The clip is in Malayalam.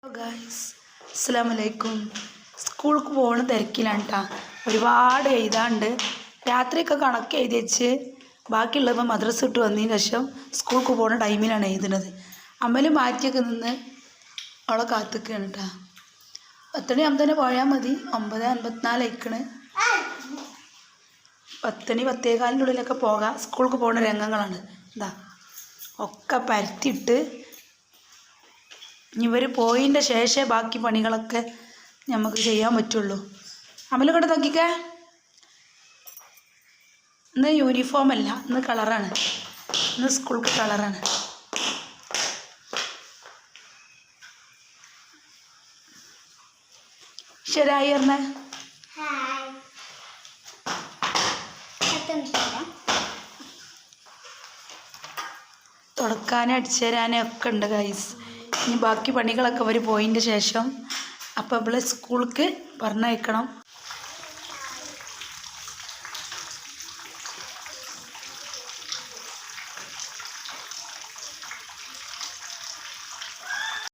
ഹലോ ഗായ്സ്, അസ്സലാമലൈക്കും. സ്കൂൾക്ക് പോകുന്ന തിരക്കിലാണ് കേട്ടോ. ഒരുപാട് എഴുതാണ്ട് രാത്രിയൊക്കെ കണക്ക് എഴുതി വെച്ച് ബാക്കിയുള്ളപ്പോൾ മദ്രസ ഇട്ട് വന്നതിന് ശേഷം സ്കൂൾക്ക് പോകുന്ന ടൈമിലാണ് എഴുതുന്നത്. അമ്മൽ മാറ്റിയൊക്കെ നിന്ന് അവളെ കാത്തിക്കുകയാണ് കേട്ടോ. 10 മണിയാകുമ്പോൾ തന്നെ പോയാൽ മതി. 9:54 ആയിക്കണ്. 10 മണി 10:15 ഉള്ളിലൊക്കെ പോകാം. സ്കൂൾക്ക് പോകുന്ന രംഗങ്ങളാണ് ഇതാ. ഒക്കെ പരത്തിയിട്ട് ഇവർ പോയതിൻ്റെ ശേഷമേ ബാക്കി പണികളൊക്കെ നമുക്ക് ചെയ്യാൻ പറ്റുള്ളൂ. അമല് കൊണ്ട് നോക്കിക്കേ. ഇന്ന് യൂണിഫോം അല്ല, ഇന്ന് കളറാണ്. ഇന്ന് സ്കൂൾക്ക് കളറാണ്. ശരിയായി പറഞ്ഞേ. തുടക്കാനും അടിച്ചു തരാനും ഒക്കെ ഉണ്ട് ഗൈസ്. ഇനി ബാക്കി പണികളൊക്കെ അവർ പോയതിൻ്റെ ശേഷം അപ്പോൾ ഇവിടെ സ്കൂൾക്ക് പറഞ്ഞയക്കണം.